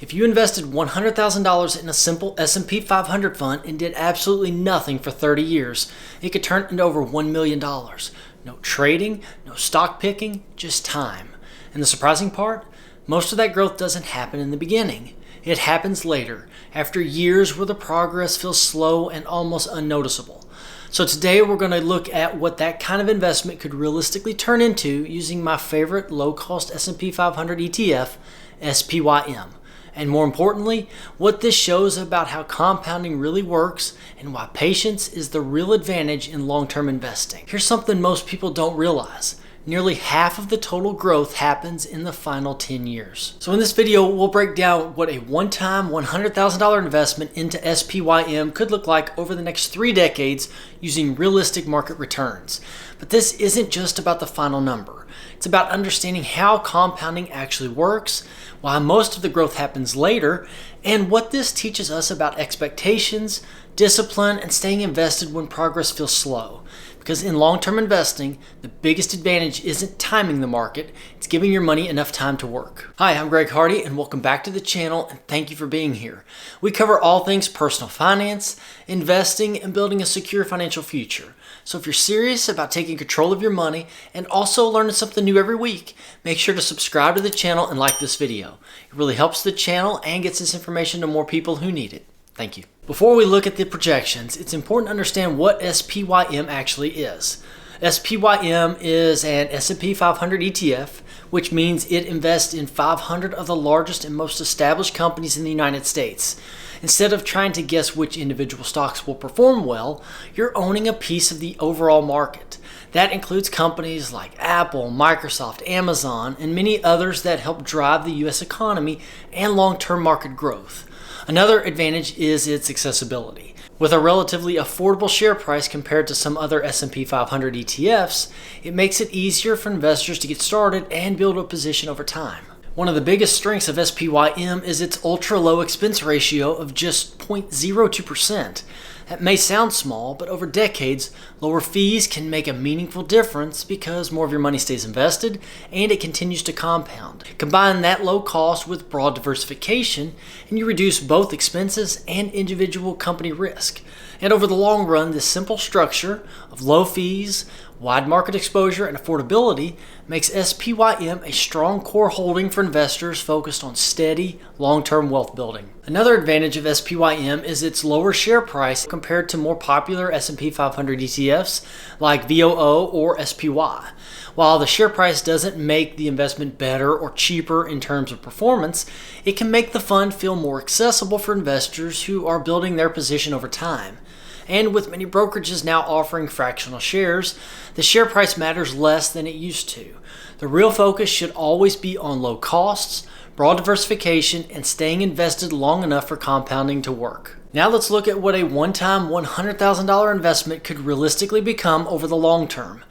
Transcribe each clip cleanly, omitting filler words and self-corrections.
If you invested $100,000 in a simple S&P 500 fund and did absolutely nothing for 30 years, it could turn into over $1 million. No trading, no stock picking, just time. And the surprising part? Most of that growth doesn't happen in the beginning. It happens later, after years where the progress feels slow and almost unnoticeable. So today we're going to look at what that kind of investment could realistically turn into using my favorite low-cost S&P 500 ETF, SPYM. And more importantly, what this shows about how compounding really works and why patience is the real advantage in long-term investing. Here's something most people don't realize. Nearly half of the total growth happens in the final 10 years. So in this video, we'll break down what a one-time $100,000 investment into SPYM could look like over the next 3 decades using realistic market returns. But this isn't just about the final number. It's about understanding how compounding actually works, why most of the growth happens later, and what this teaches us about expectations, discipline, and staying invested when progress feels slow. Because in long-term investing, the biggest advantage isn't timing the market, it's giving your money enough time to work. Hi, I'm Greg Hardy, and welcome back to the channel, and thank you for being here. We cover all things personal finance, investing, and building a secure financial future. So if you're serious about taking control of your money and also learning something new every week, make sure to subscribe to the channel and like this video. It really helps the channel and gets this information to more people who need it. Thank you. Before we look at the projections, it's important to understand what SPYM actually is. SPYM is an S&P 500 ETF, which means it invests in 500 of the largest and most established companies in the United States. Instead of trying to guess which individual stocks will perform well, you're owning a piece of the overall market. That includes companies like Apple, Microsoft, Amazon, and many others that help drive the U.S. economy and long-term market growth. Another advantage is its accessibility. With a relatively affordable share price compared to some other S&P 500 ETFs, it makes it easier for investors to get started and build a position over time. One of the biggest strengths of SPYM is its ultra-low expense ratio of just 0.02%. That may sound small, but over decades, lower fees can make a meaningful difference because more of your money stays invested and it continues to compound. Combine that low cost with broad diversification and you reduce both expenses and individual company risk. And over the long run, this simple structure of low fees, wide market exposure, and affordability makes SPYM a strong core holding for investors focused on steady, long-term wealth building. Another advantage of SPYM is its lower share price compared to more popular S&P 500 ETFs like VOO or SPY. While the share price doesn't make the investment better or cheaper in terms of performance, it can make the fund feel more accessible for investors who are building their position over time. And with many brokerages now offering fractional shares, the share price matters less than it used to. The real focus should always be on low costs, broad diversification, and staying invested long enough for compounding to work. Now let's look at what a one-time $100,000 investment could realistically become over the long term.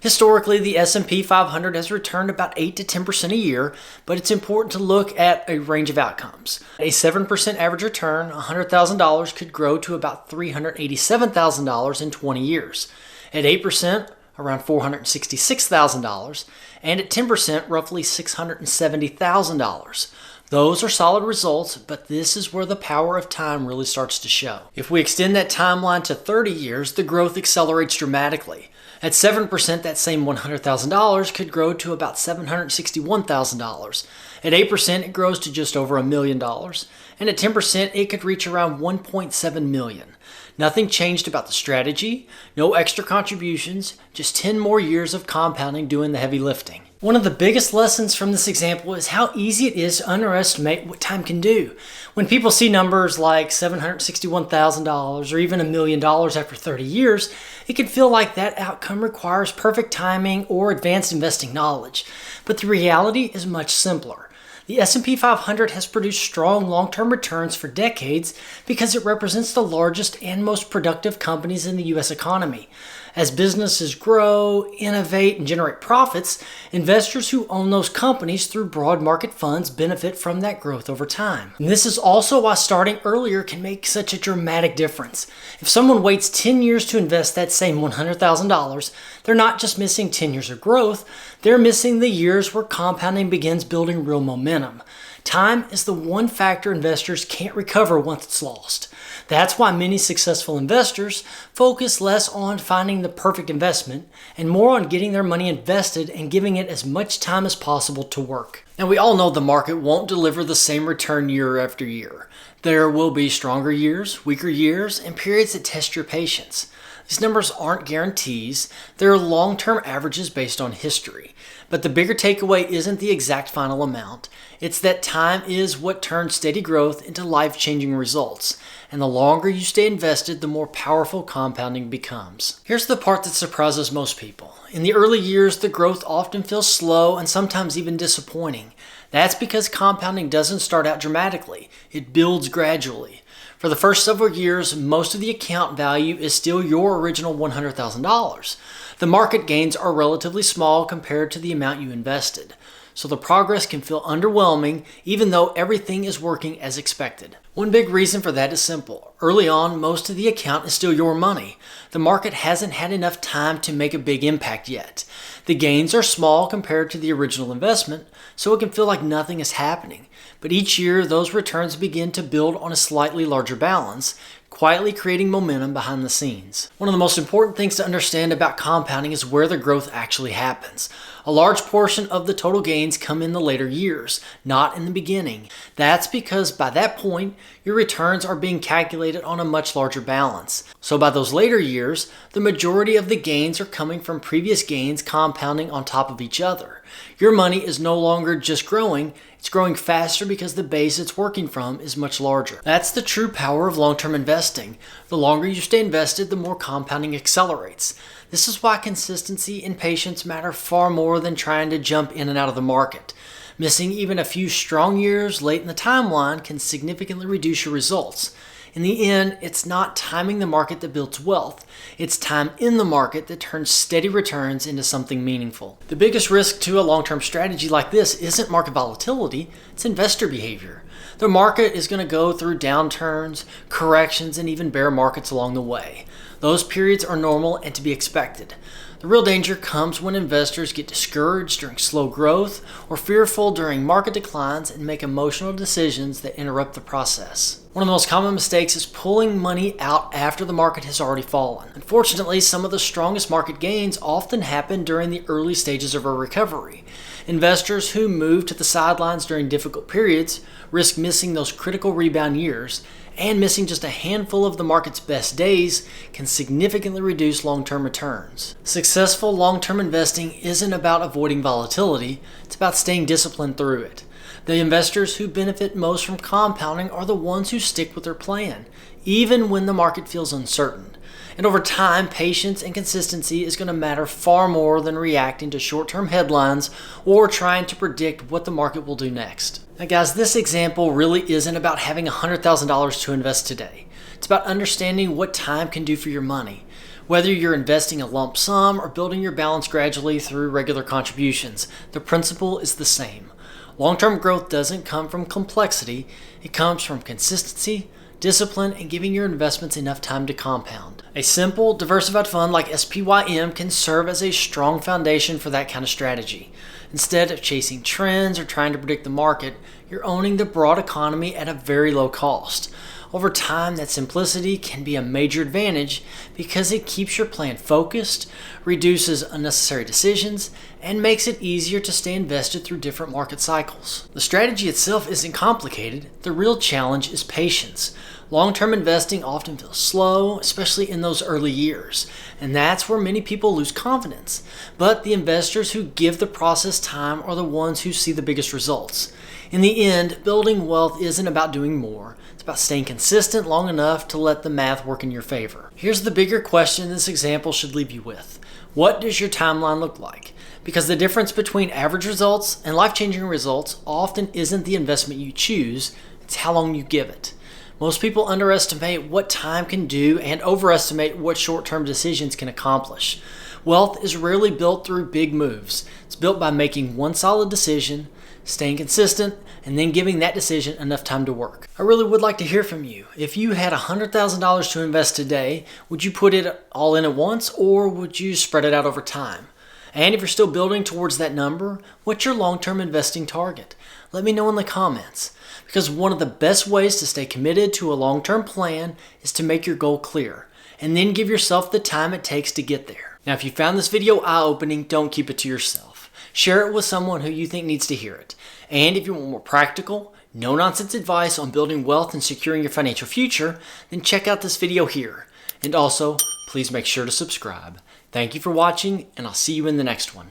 Historically, the S&P 500 has returned about 8 to 10% a year, but it's important to look at a range of outcomes. A 7% average return, $100,000 could grow to about $387,000 in 20 years. At 8%, around $466,000, and at 10%, roughly $670,000. Those are solid results, but this is where the power of time really starts to show. If we extend that timeline to 30 years, the growth accelerates dramatically. At 7%, that same $100,000 could grow to about $761,000. At 8%, it grows to just over $1 million. And at 10%, it could reach around $1.7 million. Nothing changed about the strategy, no extra contributions, just 10 more years of compounding doing the heavy lifting. One of the biggest lessons from this example is how easy it is to underestimate what time can do. When people see numbers like $761,000 or even $1 million after 30 years, it can feel like that outcome requires perfect timing or advanced investing knowledge. But the reality is much simpler. The S&P 500 has produced strong long-term returns for decades because it represents the largest and most productive companies in the U.S. economy. As businesses grow, innovate, and generate profits, investors who own those companies through broad market funds benefit from that growth over time. And this is also why starting earlier can make such a dramatic difference. If someone waits 10 years to invest that same $100,000, they're not just missing 10 years of growth, they're missing the years where compounding begins building real momentum. Time is the one factor investors can't recover once it's lost. That's why many successful investors focus less on finding the perfect investment and more on getting their money invested and giving it as much time as possible to work. Now, we all know the market won't deliver the same return year after year. There will be stronger years, weaker years, and periods that test your patience. These numbers aren't guarantees, they're long-term averages based on history. But the bigger takeaway isn't the exact final amount, it's that time is what turns steady growth into life-changing results. And the longer you stay invested, the more powerful compounding becomes. Here's the part that surprises most people. In the early years, the growth often feels slow and sometimes even disappointing. That's because compounding doesn't start out dramatically, it builds gradually. For the first several years, most of the account value is still your original $100,000. The market gains are relatively small compared to the amount you invested. So the progress can feel underwhelming even though everything is working as expected. One big reason for that is simple. Early on, most of the account is still your money. The market hasn't had enough time to make a big impact yet. The gains are small compared to the original investment, so it can feel like nothing is happening. But each year, those returns begin to build on a slightly larger balance, quietly creating momentum behind the scenes. One of the most important things to understand about compounding is where the growth actually happens. A large portion of the total gains come in the later years, not in the beginning. That's because by that point, your returns are being calculated on a much larger balance. So by those later years, the majority of the gains are coming from previous gains compounding on top of each other. Your money is no longer just growing, it's growing faster because the base it's working from is much larger. That's the true power of long-term investing. The longer you stay invested, the more compounding accelerates. This is why consistency and patience matter far more than trying to jump in and out of the market. Missing even a few strong years late in the timeline can significantly reduce your results. In the end, it's not timing the market that builds wealth. It's time in the market that turns steady returns into something meaningful. The biggest risk to a long-term strategy like this isn't market volatility, it's investor behavior. The market is going to go through downturns, corrections, and even bear markets along the way. Those periods are normal and to be expected. The real danger comes when investors get discouraged during slow growth or fearful during market declines and make emotional decisions that interrupt the process. One of the most common mistakes is pulling money out after the market has already fallen. Unfortunately, some of the strongest market gains often happen during the early stages of a recovery. Investors who move to the sidelines during difficult periods risk missing those critical rebound years, and missing just a handful of the market's best days can significantly reduce long-term returns. Successful long-term investing isn't about avoiding volatility, it's about staying disciplined through it. The investors who benefit most from compounding are the ones who stick with their plan, even when the market feels uncertain. And over time, patience and consistency is going to matter far more than reacting to short-term headlines or trying to predict what the market will do next. Now guys, this example really isn't about having $100,000 to invest today. It's about understanding what time can do for your money. Whether you're investing a lump sum or building your balance gradually through regular contributions, the principle is the same. Long-term growth doesn't come from complexity, it comes from consistency, discipline, and giving your investments enough time to compound. A simple, diversified fund like SPYM can serve as a strong foundation for that kind of strategy. Instead of chasing trends or trying to predict the market, you're owning the broad economy at a very low cost. Over time, that simplicity can be a major advantage because it keeps your plan focused, reduces unnecessary decisions, and makes it easier to stay invested through different market cycles. The strategy itself isn't complicated. The real challenge is patience. Long-term investing often feels slow, especially in those early years, and that's where many people lose confidence. But the investors who give the process time are the ones who see the biggest results. In the end, building wealth isn't about doing more. It's about staying consistent long enough to let the math work in your favor. Here's the bigger question this example should leave you with. What does your timeline look like? Because the difference between average results and life-changing results often isn't the investment you choose, it's how long you give it. Most people underestimate what time can do and overestimate what short-term decisions can accomplish. Wealth is rarely built through big moves. It's built by making one solid decision, staying consistent, and then giving that decision enough time to work. I really would like to hear from you. If you had $100,000 to invest today, would you put it all in at once or would you spread it out over time? And if you're still building towards that number, what's your long-term investing target? Let me know in the comments. Because one of the best ways to stay committed to a long-term plan is to make your goal clear, and then give yourself the time it takes to get there. Now, if you found this video eye-opening, don't keep it to yourself. Share it with someone who you think needs to hear it. And if you want more practical, no-nonsense advice on building wealth and securing your financial future, then check out this video here. And also, please make sure to subscribe. Thank you for watching, and I'll see you in the next one.